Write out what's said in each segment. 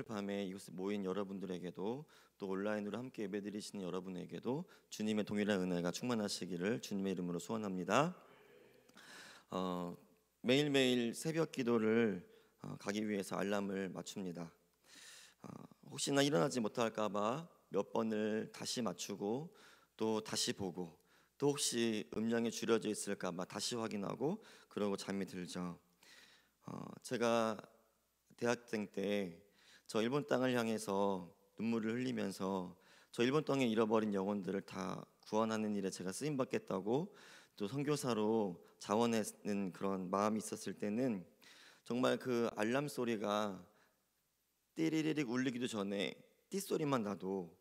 밤에 이곳에 모인 여러분들에게도 또 온라인으로 함께 예배드리시는 여러분에게도 주님의 동일한 은혜가 충만하시기를 주님의 이름으로 소원합니다. 매일매일 새벽 기도를 가기 위해서 알람을 맞춥니다. 혹시나 일어나지 못할까봐 몇 번을 다시 맞추고 또 다시 보고 또 혹시 음량이 줄여져 있을까봐 다시 확인하고 그러고 잠이 들죠. 제가 대학생 때 저 일본 땅을 향해서 눈물을 흘리면서 저 일본 땅에 잃어버린 영혼들을 다 구원하는 일에 제가 쓰임 받겠다고 또 선교사로 자원하는 그런 마음이 있었을 때는 정말 그 알람 소리가 띠리리릭 울리기도 전에 띠 소리만 나도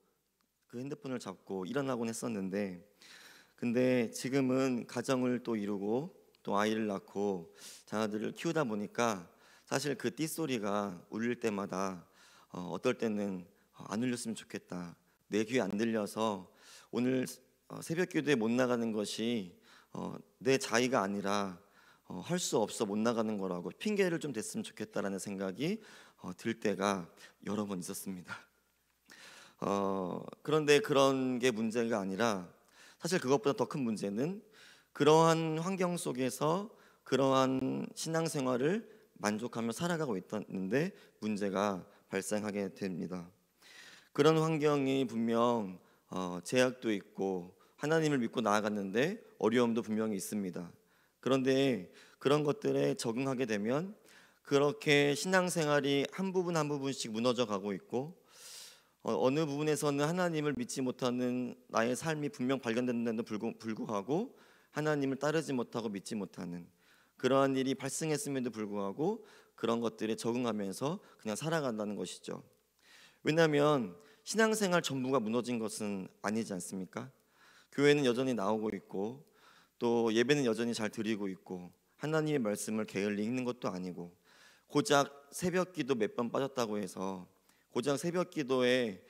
그 핸드폰을 잡고 일어나곤 했었는데, 근데 지금은 가정을 또 이루고 또 아이를 낳고 자녀들을 키우다 보니까 사실 그 띠 소리가 울릴 때마다 어떨 때는 안 울렸으면 좋겠다, 내 귀에 안 들려서 오늘 새벽 기도에 못 나가는 것이 내 자의가 아니라 할 수 없어 못 나가는 거라고 핑계를 좀 댔으면 좋겠다라는 생각이 들 때가 여러 번 있었습니다. 그런데 그런 게 문제가 아니라 사실 그것보다 더 큰 문제는 그러한 환경 속에서 그러한 신앙생활을 만족하며 살아가고 있다는데 문제가 발생하게 됩니다. 그런 환경이 분명 제약도 있고 하나님을 믿고 나아갔는데 어려움도 분명히 있습니다. 그런데 그런 것들에 적응하게 되면 그렇게 신앙생활이 한 부분 한 부분씩 무너져 가고 있고 어느 부분에서는 하나님을 믿지 못하는 나의 삶이 분명 발견됐는데도 불구하고 하나님을 따르지 못하고 믿지 못하는 그러한 일이 발생했음에도 불구하고 그런 것들에 적응하면서 그냥 살아간다는 것이죠. 왜냐하면 신앙생활 전부가 무너진 것은 아니지 않습니까? 교회는 여전히 나오고 있고 또 예배는 여전히 잘 드리고 있고 하나님의 말씀을 게을리 읽는 것도 아니고 고작 새벽 기도 몇 번 빠졌다고 해서 고작 새벽 기도에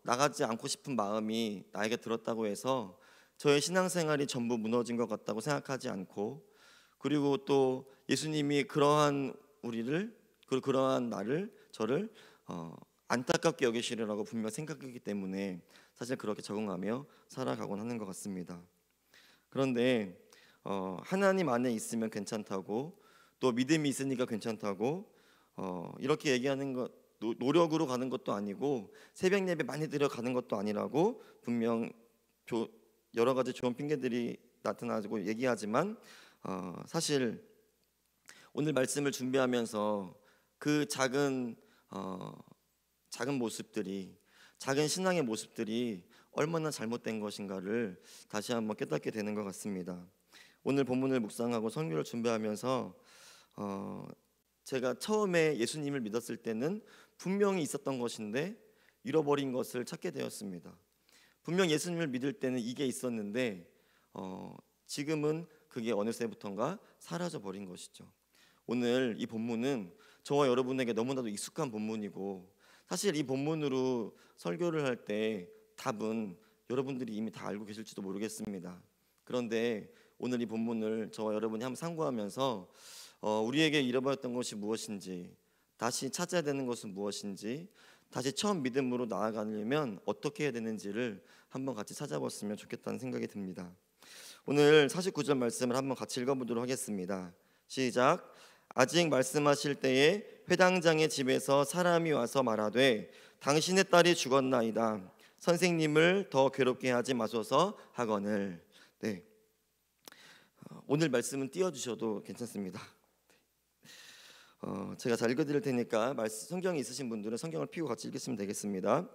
나가지 않고 싶은 마음이 나에게 들었다고 해서 저의 신앙생활이 전부 무너진 것 같다고 생각하지 않고, 그리고 또 예수님이 그러한 우리를 그러한 나를 저를 안타깝게 여기시리라고 분명 생각했기 때문에 사실 그렇게 적응하며 살아가곤 하는 것 같습니다. 그런데 하나님 안에 있으면 괜찮다고 또 믿음이 있으니까 괜찮다고 이렇게 얘기하는 것, 노력으로 가는 것도 아니고 새벽 예배 많이 드려가는 것도 아니라고 분명 여러 가지 좋은 핑계들이 나타나고 얘기하지만 사실 오늘 말씀을 준비하면서 그 작은 모습들이, 작은 신앙의 모습들이 얼마나 잘못된 것인가를 다시 한번 깨닫게 되는 것 같습니다. 오늘 본문을 묵상하고 설교를 준비하면서 제가 처음에 예수님을 믿었을 때는 분명히 있었던 것인데 잃어버린 것을 찾게 되었습니다. 분명 예수님을 믿을 때는 이게 있었는데 지금은 그게 어느새부턴가 사라져 버린 것이죠. 오늘 이 본문은 저와 여러분에게 너무나도 익숙한 본문이고 사실 이 본문으로 설교를 할 때 답은 여러분들이 이미 다 알고 계실지도 모르겠습니다. 그런데 오늘 이 본문을 저와 여러분이 한번 상고하면서 우리에게 잃어버렸던 것이 무엇인지, 다시 찾아야 되는 것은 무엇인지, 다시 처음 믿음으로 나아가려면 어떻게 해야 되는지를 한번 같이 찾아봤으면 좋겠다는 생각이 듭니다. 오늘 49절 말씀을 한번 같이 읽어보도록 하겠습니다. 시작. 아직 말씀하실 때에 회당장의 집에서 사람이 와서 말하되 당신의 딸이 죽었나이다. 선생님을 더 괴롭게 하지 마소서 하거늘. 네. 오늘 말씀은 띄워주셔도 괜찮습니다. 제가 잘 읽어드릴 테니까 성경이 있으신 분들은 성경을 펴고 같이 읽으시면 되겠습니다.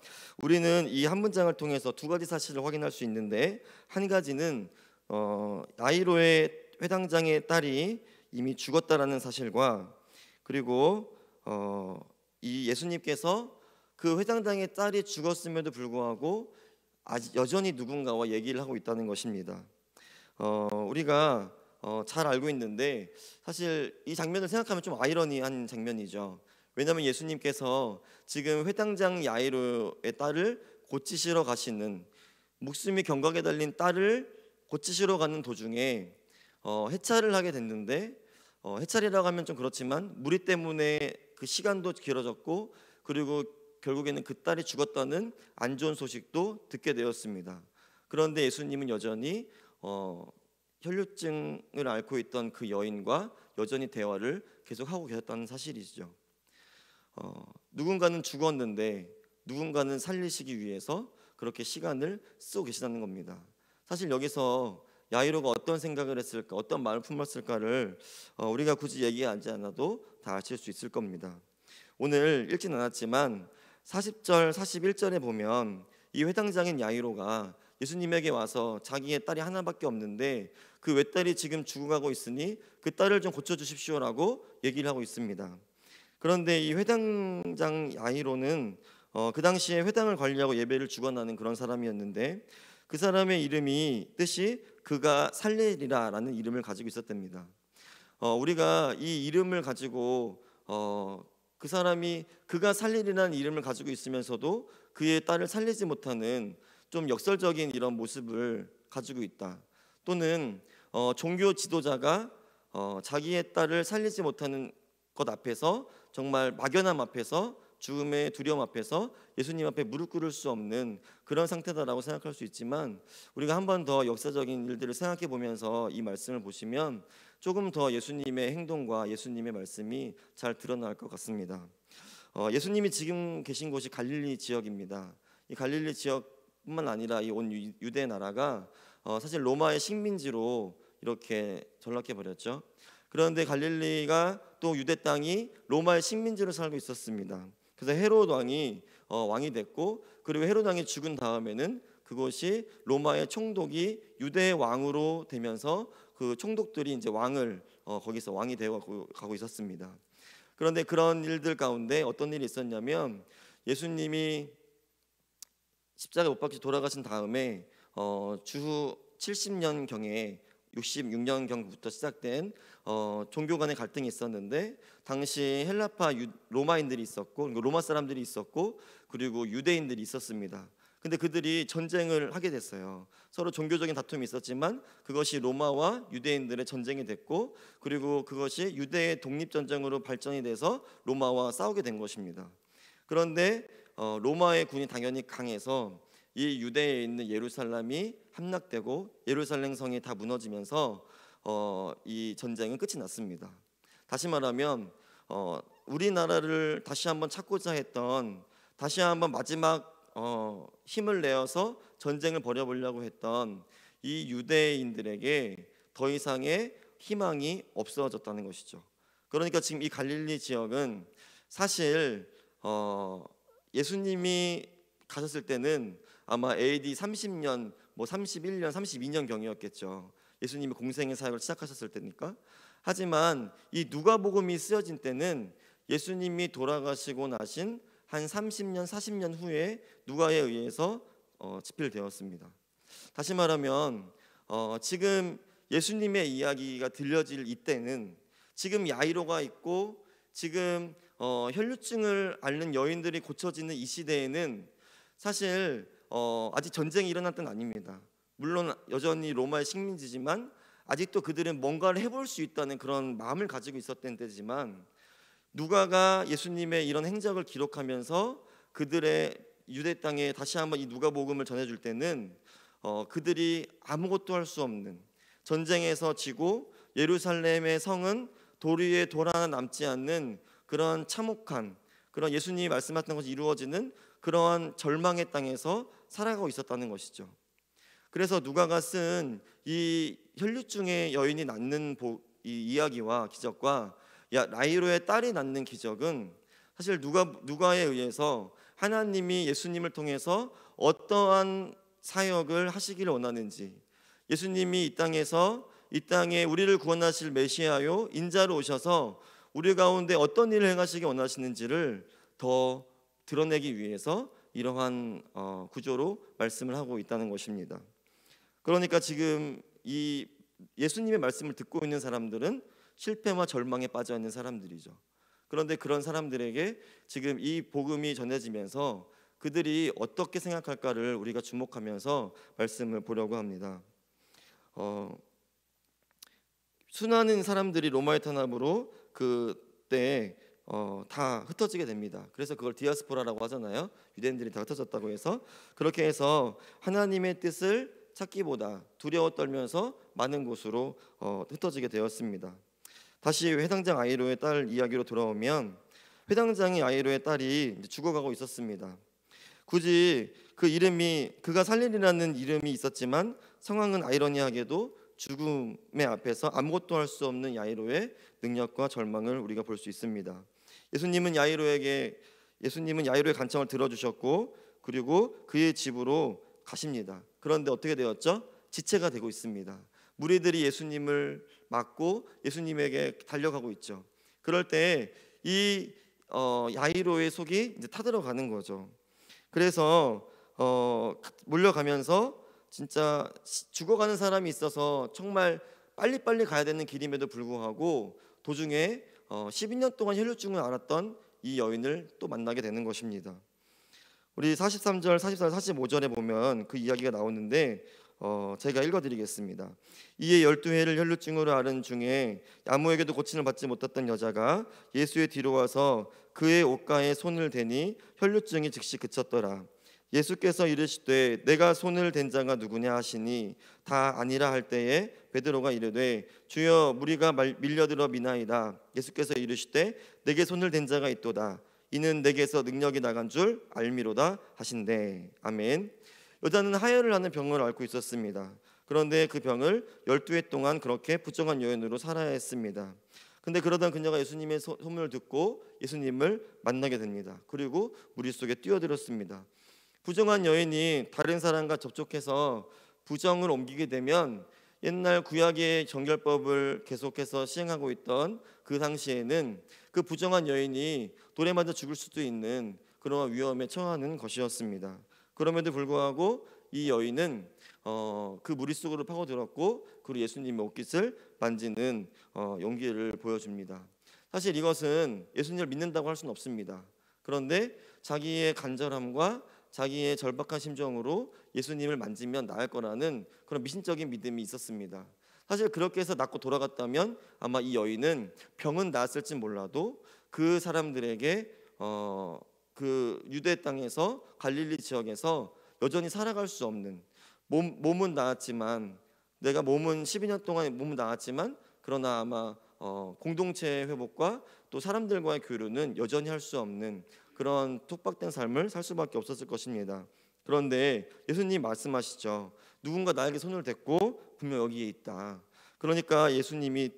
우리는 이 한 문장을 통해서 두 가지 사실을 확인할 수 있는데, 한 가지는 야이로의 회당장의 딸이 이미 죽었다라는 사실과, 그리고 이 예수님께서 그 회당장의 딸이 죽었음에도 불구하고 아직 여전히 누군가와 얘기를 하고 있다는 것입니다. 우리가 잘 알고 있는데 사실 이 장면을 생각하면 좀 아이러니한 장면이죠. 왜냐하면 예수님께서 지금 회당장 야이로의 딸을 고치시러 가시는, 목숨이 경각에 달린 딸을 고치시러 가는 도중에 해찰을 하게 됐는데, 해찰이라고 하면 좀 그렇지만 무리 때문에 그 시간도 길어졌고 그리고 결국에는 그 딸이 죽었다는 안 좋은 소식도 듣게 되었습니다. 그런데 예수님은 여전히 혈류증을 앓고 있던 그 여인과 여전히 대화를 계속하고 계셨다는 사실이죠. 누군가는 죽었는데 누군가는 살리시기 위해서 그렇게 시간을 쓰고 계시다는 겁니다. 사실 여기서 야이로가 어떤 생각을 했을까, 어떤 마음을 품었을까를 우리가 굳이 얘기하지 않아도 다 아실 수 있을 겁니다. 오늘 읽진 않았지만 40절, 41절에 보면 이 회당장인 야이로가 예수님에게 와서 자기의 딸이 하나밖에 없는데 그 외딸이 지금 죽어가고 있으니 그 딸을 좀 고쳐주십시오라고 얘기를 하고 있습니다. 그런데 이 회당장 야이로는 그 당시에 회당을 관리하고 예배를 주관하는 그런 사람이었는데 그 사람의 이름이 뜻이 그가 살리리라라는 이름을 가지고 있었답니다. 우리가 이 이름을 가지고 그 사람이 그가 살리리라는 이름을 가지고 있으면서도 그의 딸을 살리지 못하는 좀 역설적인 이런 모습을 가지고 있다. 또는 종교 지도자가 자기의 딸을 살리지 못하는 것 앞에서 정말 막연함 앞에서 죽음의 두려움 앞에서 예수님 앞에 무릎 꿇을 수 없는 그런 상태다라고 생각할 수 있지만 우리가 한 번 더 역사적인 일들을 생각해 보면서 이 말씀을 보시면 조금 더 예수님의 행동과 예수님의 말씀이 잘 드러날 것 같습니다. 예수님이 지금 계신 곳이 갈릴리 지역입니다. 이 갈릴리 지역뿐만 아니라 이 온 유대 나라가 사실 로마의 식민지로 이렇게 전락해 버렸죠. 그런데 갈릴리가 또 유대 땅이 로마의 식민지로 살고 있었습니다. 그래서 헤롯 왕이 왕이 됐고 그리고 헤롯 왕이 죽은 다음에는 그것이 로마의 총독이 유대의 왕으로 되면서 그 총독들이 이제 왕을 거기서 왕이 되어 가고 있었습니다. 그런데 그런 일들 가운데 어떤 일이 있었냐면 예수님이 십자가에 못 박혀 돌아가신 다음에 주후 70년 경에 66년 경부터 시작된 종교 간의 갈등이 있었는데 당시 헬라파 로마인들이 있었고 로마 사람들이 있었고 그리고 유대인들이 있었습니다. 근데 그들이 전쟁을 하게 됐어요. 서로 종교적인 다툼이 있었지만 그것이 로마와 유대인들의 전쟁이 됐고 그리고 그것이 유대의 독립전쟁으로 발전이 돼서 로마와 싸우게 된 것입니다. 그런데 로마의 군이 당연히 강해서 이 유대에 있는 예루살렘이 함락되고 예루살렘 성이 다 무너지면서 이 전쟁은 끝이 났습니다. 다시 말하면 우리나라를 다시 한번 찾고자 했던 다시 한번 마지막 힘을 내어서 전쟁을 벌여보려고 했던 이 유대인들에게 더 이상의 희망이 없어졌다는 것이죠. 그러니까 지금 이 갈릴리 지역은 사실 예수님이 가셨을 때는 아마 AD 30년, 31년, 32년 경이었겠죠. 예수님이 공생의 사역을 시작하셨을 때니까. 하지만 이 누가복음이 쓰여진 때는 예수님이 돌아가시고 나신 한 30년, 40년 후에 누가에 의해서 집필되었습니다. 다시 말하면 지금 예수님의 이야기가 들려질 이때는 지금 야이로가 있고 지금 혈류증을 앓는 여인들이 고쳐지는 이 시대에는 사실 아직 전쟁이 일어날 때는 아닙니다. 물론 여전히 로마의 식민지지만 아직도 그들은 뭔가를 해볼 수 있다는 그런 마음을 가지고 있었던 때지만 누가가 예수님의 이런 행적을 기록하면서 그들의 유대 땅에 다시 한번 이 누가복음을 전해줄 때는 그들이 아무것도 할 수 없는 전쟁에서 지고 예루살렘의 성은 돌 위에 돌 하나 남지 않는 그런 참혹한 그런 예수님이 말씀하셨던 것이 이루어지는 그러한 절망의 땅에서 살아가고 있었다는 것이죠. 그래서 누가가 쓴 이 혈류증의 여인이 낳는 이 이야기와 기적과 야이로의 딸이 낳는 기적은 사실 누가에 의해서 하나님이 예수님을 통해서 어떠한 사역을 하시기를 원하는지 예수님이 이 땅에 우리를 구원하실 메시아요 인자로 오셔서 우리 가운데 어떤 일을 행하시기 원하시는지를 더 드러내기 위해서 이러한 구조로 말씀을 하고 있다는 것입니다. 그러니까 지금 이 예수님의 말씀을 듣고 있는 사람들은 실패와 절망에 빠져 있는 사람들이죠. 그런데 그런 사람들에게 지금 이 복음이 전해지면서 그들이 어떻게 생각할까를 우리가 주목하면서 말씀을 보려고 합니다. 수많은 사람들이 로마의 탄압으로 그때 다 흩어지게 됩니다. 그래서 그걸 디아스포라라고 하잖아요. 유대인들이 다 흩어졌다고 해서 그렇게 해서 하나님의 뜻을 찾기보다 두려워 떨면서 많은 곳으로 흩어지게 되었습니다. 다시 회당장 아이로의 딸 이야기로 돌아오면 회당장이 아이로의 딸이 이제 죽어가고 있었습니다. 굳이 그 이름이 그가 살리라는 이름이 있었지만 상황은 아이러니하게도 죽음의 앞에서 아무것도 할 수 없는 야이로의 능력과 절망을 우리가 볼 수 있습니다. 예수님은 야이로의 간청을 들어주셨고 그리고 그의 집으로 가십니다. 그런데 어떻게 되었죠? 지체가 되고 있습니다. 무리들이 예수님을 막고 예수님에게 달려가고 있죠. 그럴 때 이 야이로의 속이 이제 타들어가는 거죠. 그래서 몰려가면서 진짜 죽어가는 사람이 있어서 정말 빨리빨리 가야 되는 길임에도 불구하고 도중에 12년 동안 혈루증을 앓았던 이 여인을 또 만나게 되는 것입니다. 우리 43절, 44절, 45절에 보면 그 이야기가 나오는데 제가 읽어드리겠습니다. 이에 12회를 혈루증으로 앓은 중에 아무에게도 고침을 받지 못했던 여자가 예수의 뒤로 와서 그의 옷가에 손을 대니 혈루증이 즉시 그쳤더라. 예수께서 이르시되 내가 손을 댄 자가 누구냐 하시니 다 아니라 할 때에 베드로가 이르되 주여 무리가 밀려들어 미나이다. 예수께서 이르시되 내게 손을 댄 자가 있도다. 이는 내게서 능력이 나간 줄 알미로다 하신대. 아멘. 여자는 하혈을 하는 병을 앓고 있었습니다. 그런데 그 병을 12회 동안 그렇게 부정한 여인으로 살아야 했습니다. 근데 그러던 그녀가 예수님의 소문을 듣고 예수님을 만나게 됩니다. 그리고 무리 속에 뛰어들었습니다. 부정한 여인이 다른 사람과 접촉해서 부정을 옮기게 되면 옛날 구약의 정결법을 계속해서 시행하고 있던 그 당시에는 그 부정한 여인이 돌에 맞아 죽을 수도 있는 그런 위험에 처하는 것이었습니다. 그럼에도 불구하고 이 여인은 그 무리 속으로 파고들었고 그리고 예수님의 옷깃을 만지는 용기를 보여줍니다. 사실 이것은 예수님을 믿는다고 할 수는 없습니다. 그런데 자기의 간절함과 자기의 절박한 심정으로 예수님을 만지면 나을 거라는 그런 미신적인 믿음이 있었습니다. 사실 그렇게 해서 낫고 돌아갔다면 아마 이 여인은 병은 나았을지 몰라도 그 사람들에게 그 유대 땅에서 갈릴리 지역에서 여전히 살아갈 수 없는 몸은 나았지만 내가 몸은 12년 동안 몸은 나았지만 그러나 아마 공동체 회복과 또 사람들과의 교류는 여전히 할 수 없는 그런 톡박된 삶을 살 수밖에 없었을 것입니다. 그런데 예수님 말씀하시죠. 누군가 나에게 손을 댔고 분명 여기에 있다. 그러니까 예수님이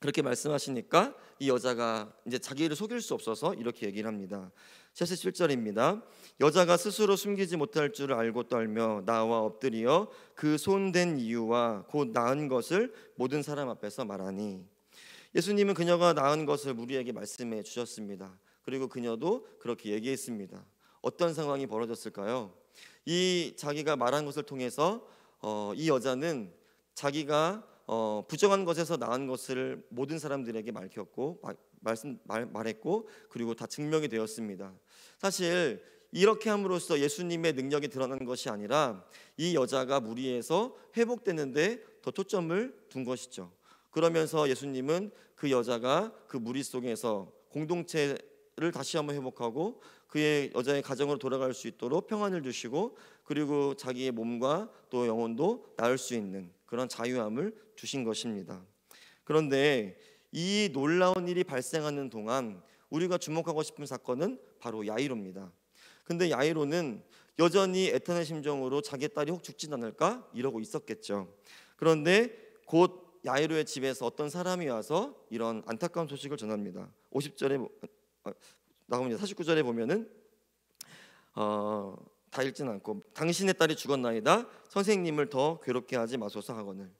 그렇게 말씀하시니까 이 여자가 이제 자기를 속일 수 없어서 이렇게 얘기를 합니다. 77절입니다. 여자가 스스로 숨기지 못할 줄을 알고 떨며 나와 엎드려 그 손댄 이유와 곧 나은 것을 모든 사람 앞에서 말하니. 예수님은 그녀가 나은 것을 무리에게 말씀해 주셨습니다. 그리고 그녀도 그렇게 얘기했습니다. 어떤 상황이 벌어졌을까요? 이 자기가 말한 것을 통해서 이 여자는 자기가 부정한 것에서 나은 것을 모든 사람들에게 말했고 그리고 다 증명이 되었습니다. 사실 이렇게 함으로써 예수님의 능력이 드러난 것이 아니라 이 여자가 무리에서 회복되는데 더 초점을 둔 것이죠. 그러면서 예수님은 그 여자가 그 무리 속에서 공동체를 다시 한번 회복하고 그의 여자의 가정으로 돌아갈 수 있도록 평안을 주시고 그리고 자기의 몸과 또 영혼도 나을 수 있는 그런 자유함을 주신 것입니다. 그런데 이 놀라운 일이 발생하는 동안 우리가 주목하고 싶은 사건은 바로 야이로입니다. 근데 야이로는 여전히 애타는 심정으로 자기 딸이 혹 죽진 않을까 이러고 있었겠죠. 그런데 곧 야이로의 집에서 어떤 사람이 와서 이런 안타까운 소식을 전합니다. 50절에 나옵니다. 49절에 보면은 다 읽진 않고 당신의 딸이 죽었나이다. 선생님을 더 괴롭게 하지 마소서 하거늘.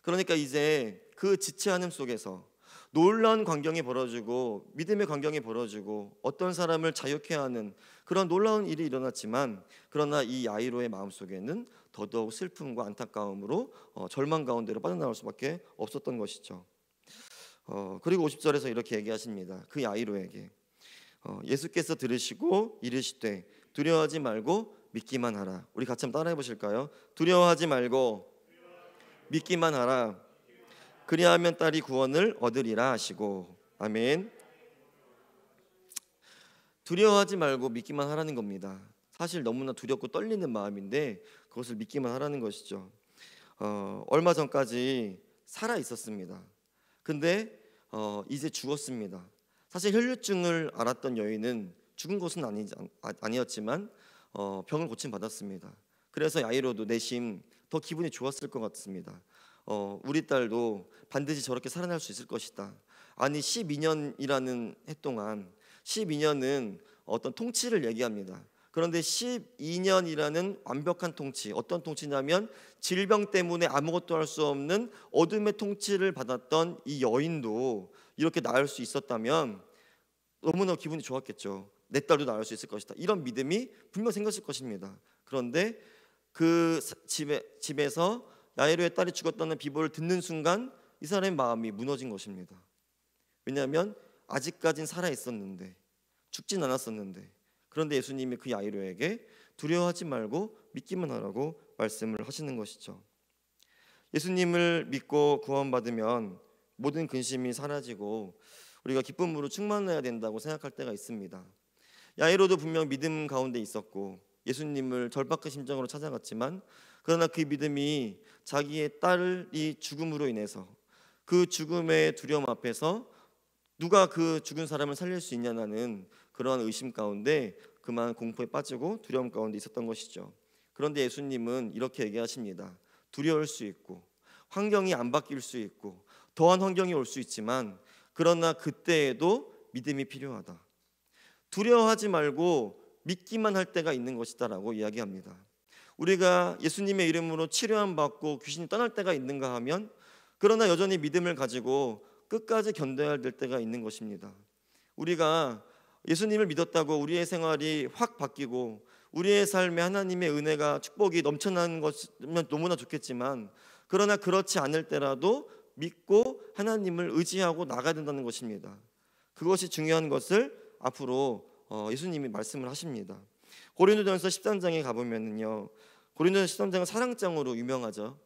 그러니까 이제 그 지체하는 속에서 놀라운 광경이 벌어지고 믿음의 광경이 벌어지고 어떤 사람을 자유케 하는 그런 놀라운 일이 일어났지만 그러나 이 야이로의 마음속에는 더더욱 슬픔과 안타까움으로 절망 가운데로 빠져나올 수밖에 없었던 것이죠. 그리고 50절에서 이렇게 얘기하십니다. 그 야이로에게 예수께서 들으시고 이르시되 두려워하지 말고 믿기만 하라. 우리 같이 한번 따라해 보실까요? 두려워하지 말고 믿기만 하라. 그리하면 딸이 구원을 얻으리라 하시고. 아멘. 두려워하지 말고 믿기만 하라는 겁니다. 사실 너무나 두렵고 떨리는 마음인데 그것을 믿기만 하라는 것이죠. 얼마 전까지 살아 있었습니다. 근데 이제 죽었습니다. 사실 혈류증을 앓았던 여인은 죽은 것은 아니었지만 병을 고침받았습니다. 그래서 야이로도 내심 더 기분이 좋았을 것 같습니다. 우리 딸도 반드시 저렇게 살아날 수 있을 것이다. 아니 12년이라는 해 동안 12년은 어떤 통치를 얘기합니다. 그런데 12년이라는 완벽한 통치, 어떤 통치냐면 질병 때문에 아무것도 할 수 없는 어둠의 통치를 받았던 이 여인도 이렇게 나을 수 있었다면 너무나 기분이 좋았겠죠. 내 딸도 나을 수 있을 것이다. 이런 믿음이 분명 생겼을 것입니다. 그런데 그 집에서 야이로의 딸이 죽었다는 비보를 듣는 순간 이 사람의 마음이 무너진 것입니다. 왜냐하면 아직까진 살아 있었는데, 죽진 않았었는데, 그런데 예수님이 그 야이로에게 두려워하지 말고 믿기만 하라고 말씀을 하시는 것이죠. 예수님을 믿고 구원받으면 모든 근심이 사라지고 우리가 기쁨으로 충만해야 된다고 생각할 때가 있습니다. 야이로도 분명 믿음 가운데 있었고 예수님을 절박한 심정으로 찾아갔지만, 그러나 그 믿음이 자기의 딸이 죽음으로 인해서 그 죽음의 두려움 앞에서 누가 그 죽은 사람을 살릴 수 있냐는 그러한 의심 가운데 그만 공포에 빠지고 두려움 가운데 있었던 것이죠. 그런데 예수님은 이렇게 얘기하십니다. 두려울 수 있고 환경이 안 바뀔 수 있고 더한 환경이 올 수 있지만, 그러나 그때에도 믿음이 필요하다. 두려워하지 말고 믿기만 할 때가 있는 것이다라고 이야기합니다. 우리가 예수님의 이름으로 치료함 받고 귀신이 떠날 때가 있는가 하면, 그러나 여전히 믿음을 가지고 끝까지 견뎌야 될 때가 있는 것입니다. 우리가 예수님을 믿었다고 우리의 생활이 확 바뀌고 우리의 삶에 하나님의 은혜가 축복이 넘쳐나는 것이면 너무나 좋겠지만, 그러나 그렇지 않을 때라도 믿고 하나님을 의지하고 나가야 된다는 것입니다. 그것이 중요한 것을 앞으로 예수님이 말씀을 하십니다. 고린도전서 13장에 가보면요, 고린도전서 13장은 사랑장으로 유명하죠.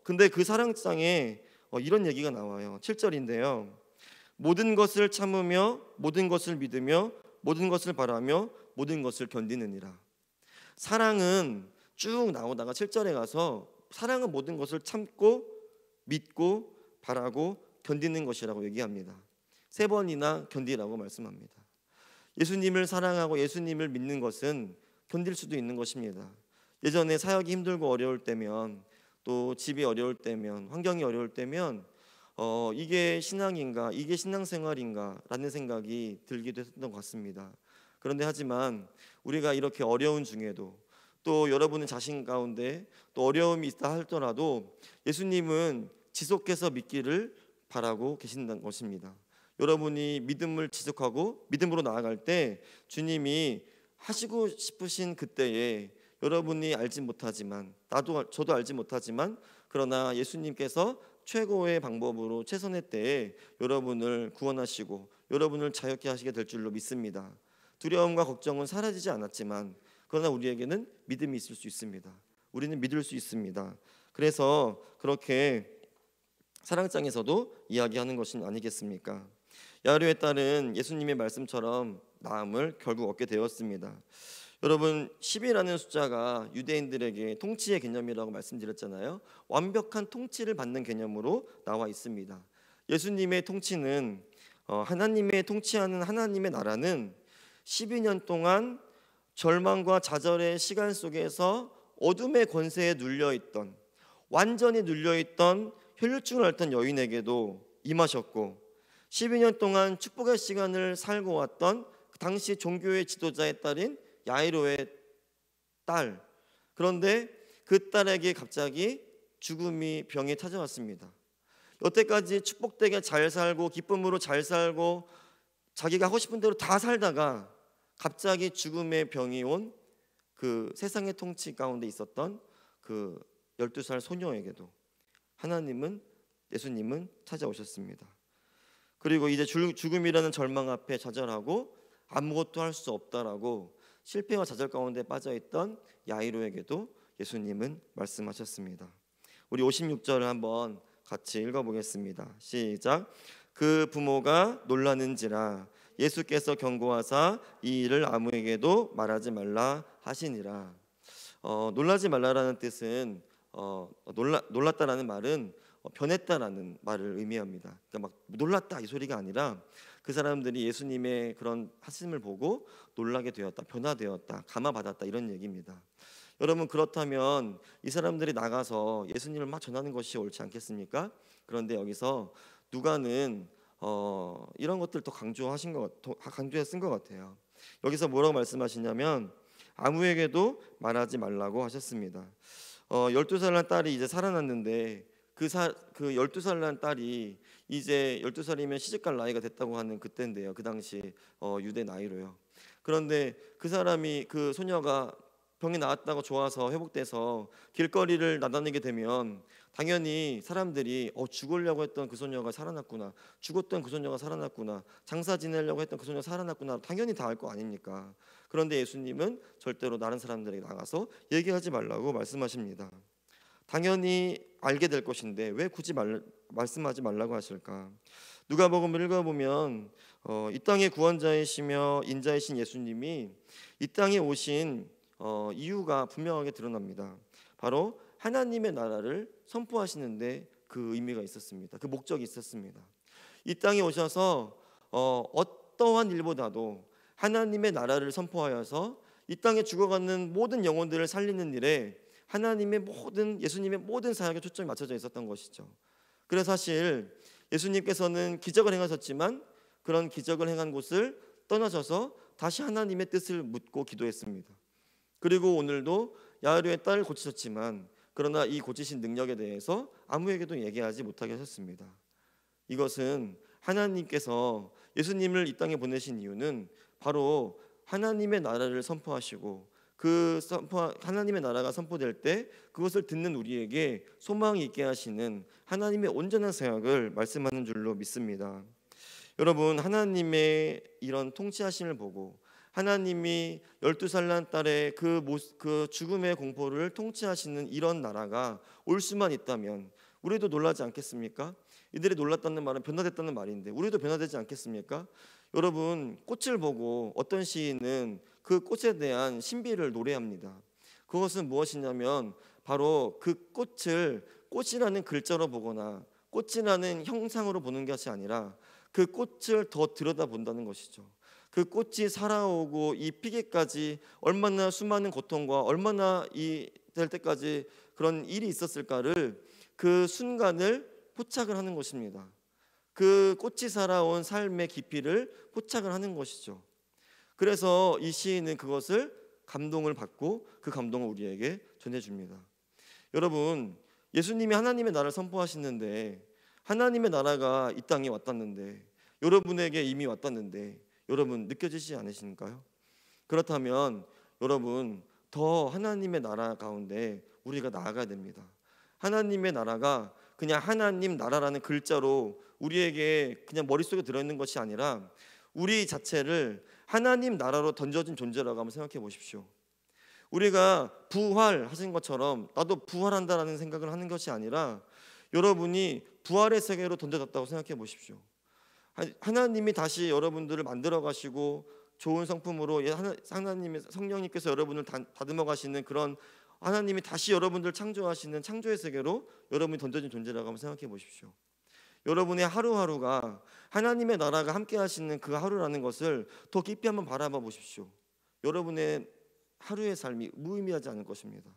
근데 그 사랑장에 이런 얘기가 나와요. 7절인데요. 모든 것을 참으며 모든 것을 믿으며 모든 것을 바라며 모든 것을 견디느니라. 사랑은 쭉 나오다가 7절에 가서 사랑은 모든 것을 참고 믿고 바라고 견디는 것이라고 얘기합니다. 3번이나 견디라고 말씀합니다. 예수님을 사랑하고 예수님을 믿는 것은 견딜 수도 있는 것입니다. 예전에 사역이 힘들고 어려울 때면, 또 집이 어려울 때면, 환경이 어려울 때면 이게 신앙인가, 이게 신앙생활인가 라는 생각이 들기도 했던 것 같습니다. 그런데 하지만 우리가 이렇게 어려운 중에도, 또 여러분의 자신 가운데 또 어려움이 있다 하더라도 예수님은 지속해서 믿기를 바라고 계신다는 것입니다. 여러분이 믿음을 지속하고 믿음으로 나아갈 때 주님이 하시고 싶으신 그때에 여러분이 알지 못하지만, 저도 알지 못하지만, 그러나 예수님께서 최고의 방법으로 최선의 때에 여러분을 구원하시고 여러분을 자유케 하시게 될 줄로 믿습니다. 두려움과 걱정은 사라지지 않았지만, 그러나 우리에게는 믿음이 있을 수 있습니다. 우리는 믿을 수 있습니다. 그래서 그렇게 사랑장에서도 이야기하는 것은 아니겠습니까? 야이로의 딸은 예수님의 말씀처럼 나음을 결국 얻게 되었습니다. 여러분, 10이라는 숫자가 유대인들에게 통치의 개념이라고 말씀드렸잖아요. 완벽한 통치를 받는 개념으로 나와 있습니다. 예수님의 통치는 하나님의 통치하는 하나님의 나라는 12년 동안 절망과 좌절의 시간 속에서 어둠의 권세에 눌려있던, 완전히 눌려있던 혈류증을 앓던 여인에게도 임하셨고, 12년 동안 축복의 시간을 살고 왔던 그 당시 종교의 지도자의 딸인 야이로의 딸, 그런데 그 딸에게 갑자기 죽음이, 병이 찾아왔습니다. 여태까지 축복되게 잘 살고 기쁨으로 잘 살고 자기가 하고 싶은 대로 다 살다가 갑자기 죽음의 병이 온 그 세상의 통치 가운데 있었던 그 12살 소녀에게도 예수님은 찾아오셨습니다. 그리고 이제 죽음이라는 절망 앞에 좌절하고 아무것도 할 수 없다라고 실패와 좌절 가운데 빠져있던 야이로에게도 예수님은 말씀하셨습니다. 우리 56절을 한번 같이 읽어보겠습니다. 시작. 그 부모가 놀라는지라 예수께서 경고하사 이 일을 아무에게도 말하지 말라 하시니라. 놀라지 말라라는 뜻은 놀랐다라는 말은 변했다라는 말을 의미합니다. 그러니까 막 놀랐다 이 소리가 아니라 그 사람들이 예수님의 그런 하심을 보고 놀라게 되었다, 변화되었다, 감화받았다 이런 얘기입니다. 여러분, 그렇다면 이 사람들이 나가서 예수님을 막 전하는 것이 옳지 않겠습니까? 그런데 여기서 누가는 이런 것들 더 강조해 쓴 것 같아요. 여기서 뭐라고 말씀하시냐면 아무에게도 말하지 말라고 하셨습니다. 12살 난 딸이 이제 살아났는데 그 12살 난 딸이 이제 12살이면 시집갈 나이가 됐다고 하는 그때인데요. 그 당시 유대 나이로요. 그런데 그 소녀가 병이 나았다고 좋아서 회복돼서 길거리를 나다니게 되면 당연히 사람들이 죽으려고 했던 그 소녀가 살아났구나, 죽었던 그 소녀가 살아났구나, 장사 지내려고 했던 그 소녀가 살아났구나, 당연히 다 알 거 아닙니까? 그런데 예수님은 절대로 다른 사람들에게 나가서 얘기하지 말라고 말씀하십니다. 당연히 알게 될 것인데 왜 굳이 말씀하지 말라고 하실까? 누가복음을 읽어보면 이 땅의 구원자이시며 인자이신 예수님이 이 땅에 오신 이유가 분명하게 드러납니다. 바로 하나님의 나라를 선포하시는데 그 의미가 있었습니다. 그 목적이 있었습니다. 이 땅에 오셔서 어떠한 일보다도 하나님의 나라를 선포하여서 이 땅에 죽어가는 모든 영혼들을 살리는 일에 예수님의 모든 사역에 초점이 맞춰져 있었던 것이죠. 그래서 사실 예수님께서는 기적을 행하셨지만 그런 기적을 행한 곳을 떠나셔서 다시 하나님의 뜻을 묻고 기도했습니다. 그리고 오늘도 야이로의 딸을 고치셨지만 그러나 이 고치신 능력에 대해서 아무에게도 얘기하지 못하게 하셨습니다. 이것은 하나님께서 예수님을 이 땅에 보내신 이유는 바로 하나님의 나라를 선포하시고 하나님의 나라가 선포될 때 그것을 듣는 우리에게 소망이 있게 하시는 하나님의 온전한 사역을 말씀하는 줄로 믿습니다. 여러분, 하나님의 이런 통치하심을 보고 하나님이 12살 난 딸의 그 죽음의 공포를 통치하시는 이런 나라가 올 수만 있다면 우리도 놀라지 않겠습니까? 이들이 놀랐다는 말은 변화됐다는 말인데 우리도 변화되지 않겠습니까? 여러분, 꽃을 보고 어떤 시인은 그 꽃에 대한 신비를 노래합니다. 그것은 무엇이냐면 바로 그 꽃을 꽃이라는 글자로 보거나 꽃이라는 형상으로 보는 것이 아니라 그 꽃을 더 들여다본다는 것이죠. 그 꽃이 살아오고 이 피기까지 얼마나 수많은 고통과 얼마나 될 때까지 그런 일이 있었을까를 그 순간을 포착을 하는 것입니다. 그 꽃이 살아온 삶의 깊이를 포착을 하는 것이죠. 그래서 이 시인은 그것을 감동을 받고 그 감동을 우리에게 전해줍니다. 여러분, 예수님이 하나님의 나라를 선포하시는데 하나님의 나라가 이 땅에 왔다는데 여러분에게 이미 왔다는데 여러분 느껴지지 않으신가요? 그렇다면 여러분 더 하나님의 나라 가운데 우리가 나아가야 됩니다. 하나님의 나라가 그냥 하나님 나라라는 글자로 우리에게 그냥 머릿속에 들어있는 것이 아니라 우리 자체를 하나님 나라로 던져진 존재라고 한번 생각해 보십시오. 우리가 부활하신 것처럼 나도 부활한다라는 생각을 하는 것이 아니라 여러분이 부활의 세계로 던져졌다고 생각해 보십시오. 하나님이 다시 여러분들을 만들어 가시고 좋은 성품으로 하나님의 성령님께서 여러분을 다듬어 가시는 그런 하나님이 다시 여러분들 창조하시는 창조의 세계로 여러분이 던져진 존재라고 한번 생각해 보십시오. 여러분의 하루하루가 하나님의 나라가 함께 하시는 그 하루라는 것을 더 깊이 한번 바라봐 보십시오. 여러분의 하루의 삶이 무의미하지 않을 것입니다.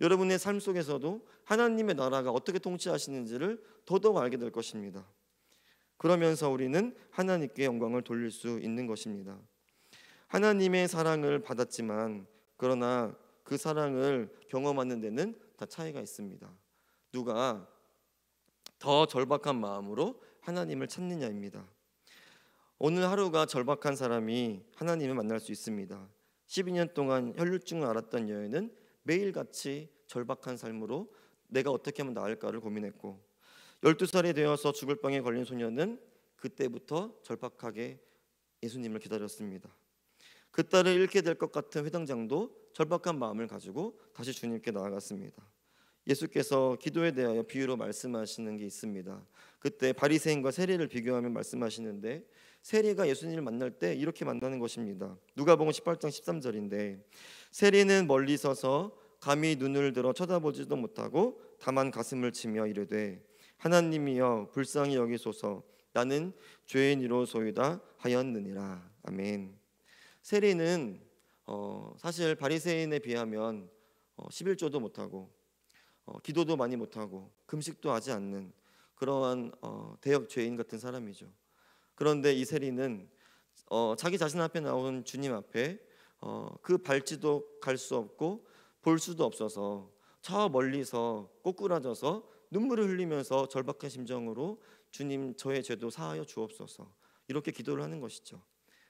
여러분의 삶 속에서도 하나님의 나라가 어떻게 통치하시는지를 더더욱 알게 될 것입니다. 그러면서 우리는 하나님께 영광을 돌릴 수 있는 것입니다. 하나님의 사랑을 받았지만 그러나 그 사랑을 경험하는 데는 다 차이가 있습니다. 누가 더 절박한 마음으로 하나님을 찾느냐입니다. 오늘 하루가 절박한 사람이 하나님을 만날 수 있습니다. 12년 동안 혈류증을 앓았던 여인은 매일같이 절박한 삶으로 내가 어떻게 하면 나을까를 고민했고 12살이 되어서 죽을 병에 걸린 소녀는 그때부터 절박하게 예수님을 기다렸습니다. 그 딸을 잃게 될 것 같은 회당장도 절박한 마음을 가지고 다시 주님께 나아갔습니다. 예수께서 기도에 대하여 비유로 말씀하시는 게 있습니다. 그때 바리새인과 세리를 비교하며 말씀하시는데 세리가 예수님을 만날 때 이렇게 만나는 것입니다. 누가복음 18장 13절인데 세리는 멀리 서서 감히 눈을 들어 쳐다보지도 못하고 다만 가슴을 치며 이르되 하나님이여 불쌍히 여기소서 나는 죄인이로소이다 하였느니라. 아멘. 세리는 사실 바리새인에 비하면 11조도 못하고 기도도 많이 못하고 금식도 하지 않는 그러한 대역 죄인 같은 사람이죠. 그런데 이 세리는 자기 자신 앞에 나온 주님 앞에 그 발치도 갈 수 없고 볼 수도 없어서 저 멀리서 꼬꾸라져서 눈물을 흘리면서 절박한 심정으로 주님 저의 죄도 사하여 주옵소서 이렇게 기도를 하는 것이죠.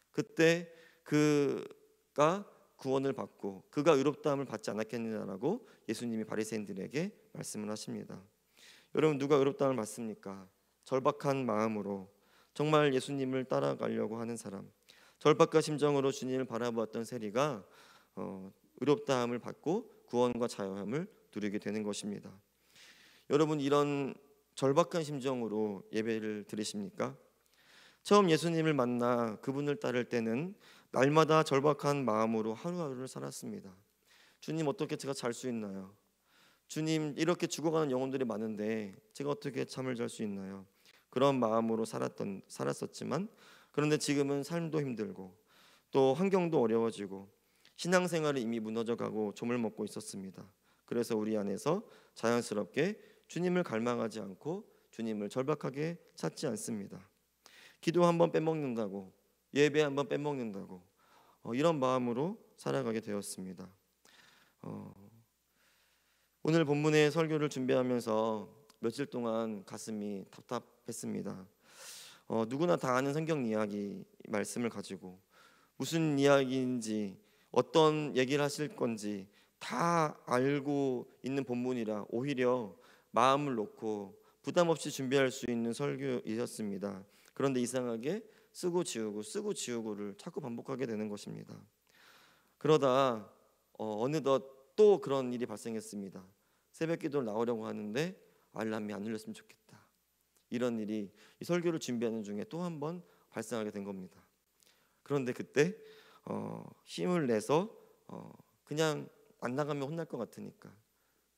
그때 그가 구원을 받고 그가 의롭다함을 받지 않았겠느냐라고 예수님이 바리새인들에게 말씀을 하십니다. 여러분 누가 의롭다함을 받습니까? 절박한 마음으로 정말 예수님을 따라가려고 하는 사람, 절박한 심정으로 주님을 바라보았던 세리가 의롭다함을 받고 구원과 자유함을 누리게 되는 것입니다. 여러분 이런 절박한 심정으로 예배를 드리십니까? 처음 예수님을 만나 그분을 따를 때는 날마다 절박한 마음으로 하루하루를 살았습니다. 주님 어떻게 제가 잘 수 있나요? 주님 이렇게 죽어가는 영혼들이 많은데 제가 어떻게 잠을 잘 수 있나요? 그런 마음으로 살았었지만 그런데 지금은 삶도 힘들고 또 환경도 어려워지고 신앙생활이 이미 무너져가고 좀을 먹고 있었습니다. 그래서 우리 안에서 자연스럽게 주님을 갈망하지 않고 주님을 절박하게 찾지 않습니다. 기도 한번 빼먹는다고 예배 한번 빼먹는다고 이런 마음으로 살아가게 되었습니다. 오늘 본문의 설교를 준비하면서 며칠 동안 가슴이 답답했습니다. 누구나 다 아는 성경 이야기 말씀을 가지고 무슨 이야기인지 어떤 얘기를 하실 건지 다 알고 있는 본문이라 오히려 마음을 놓고 부담 없이 준비할 수 있는 설교이었습니다. 그런데 이상하게 쓰고 지우고를 자꾸 반복하게 되는 것입니다. 그러다 어느덧 또 그런 일이 발생했습니다. 새벽 기도를 나오려고 하는데 알람이 안 울렸으면 좋겠다. 이런 일이 이 설교를 준비하는 중에 또 한 번 발생하게 된 겁니다. 그런데 그때 힘을 내서 그냥 안 나가면 혼날 것 같으니까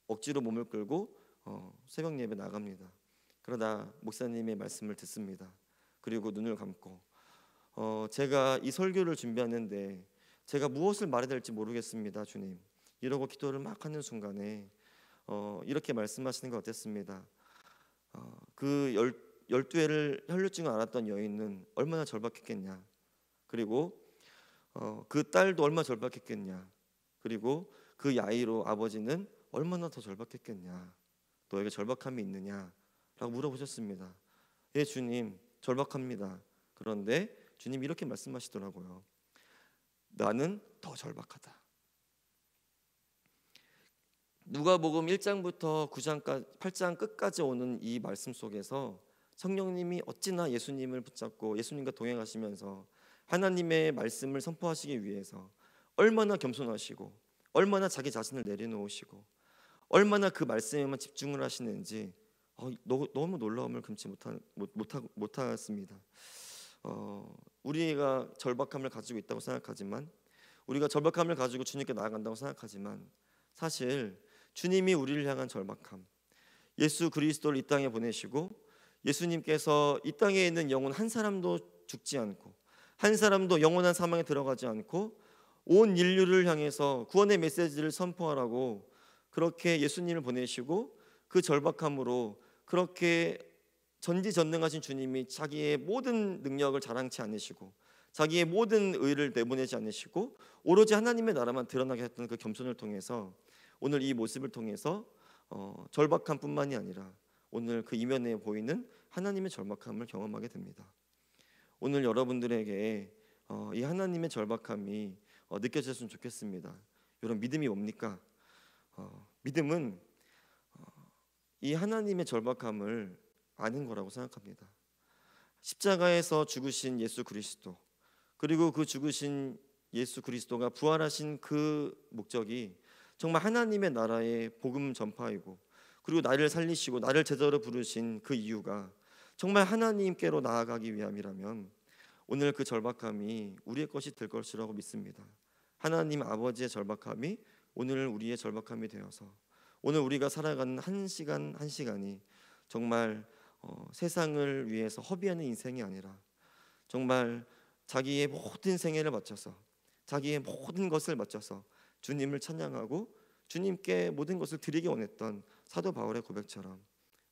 억지로 몸을 끌고 새벽 예배 나갑니다. 그러다 목사님의 말씀을 듣습니다. 그리고 눈을 감고 제가 이 설교를 준비하는데 제가 무엇을 말해야 될지 모르겠습니다, 주님. 이러고 기도를 막 하는 순간에 이렇게 말씀하시는 거 어땠습니다. 그 12회를 혈루증을 앓았던 여인은 얼마나 절박했겠냐. 그리고 그 딸도 얼마나 절박했겠냐. 그리고 그 야이로 아버지는 얼마나 더 절박했겠냐. 너에게 절박함이 있느냐 라고 물어보셨습니다. 예 주님 절박합니다. 그런데 주님 이렇게 말씀하시더라고요. 나는 더 절박하다. 누가복음 1장부터 8장 끝까지 오는 이 말씀 속에서 성령님이 어찌나 예수님을 붙잡고 예수님과 동행하시면서 하나님의 말씀을 선포하시기 위해서 얼마나 겸손하시고 얼마나 자기 자신을 내려놓으시고 얼마나 그 말씀에만 집중을 하시는지 너무 놀라움을 금치 못하였습니다. 우리가 절박함을 가지고 있다고 생각하지만 우리가 절박함을 가지고 주님께 나아간다고 생각하지만 사실 주님이 우리를 향한 절박함, 예수 그리스도를 이 땅에 보내시고 예수님께서 이 땅에 있는 영혼 한 사람도 죽지 않고 한 사람도 영원한 사망에 들어가지 않고 온 인류를 향해서 구원의 메시지를 선포하라고 그렇게 예수님을 보내시고 그 절박함으로 그렇게 전지전능하신 주님이 자기의 모든 능력을 자랑치 않으시고 자기의 모든 의를 내보내지 않으시고 오로지 하나님의 나라만 드러나게 했던 그 겸손을 통해서 오늘 이 모습을 통해서 절박함뿐만이 아니라 오늘 그 이면에 보이는 하나님의 절박함을 경험하게 됩니다. 오늘 여러분들에게 이 하나님의 절박함이 느껴졌으면 좋겠습니다. 여러분 믿음이 뭡니까? 믿음은 이 하나님의 절박함을 아는 거라고 생각합니다. 십자가에서 죽으신 예수 그리스도 그리고 그 죽으신 예수 그리스도가 부활하신 그 목적이 정말 하나님의 나라의 복음 전파이고 그리고 나를 살리시고 나를 제자로 부르신 그 이유가 정말 하나님께로 나아가기 위함이라면 오늘 그 절박함이 우리의 것이 될 것이라고 믿습니다. 하나님 아버지의 절박함이 오늘 우리의 절박함이 되어서 오늘 우리가 살아가는 한 시간 한 시간이 정말 세상을 위해서 허비하는 인생이 아니라 정말 자기의 모든 생애를 바쳐서 자기의 모든 것을 바쳐서 주님을 찬양하고 주님께 모든 것을 드리기 원했던 사도 바울의 고백처럼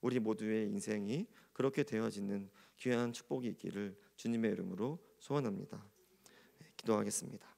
우리 모두의 인생이 그렇게 되어지는 귀한 축복이 있기를 주님의 이름으로 소원합니다. 기도하겠습니다.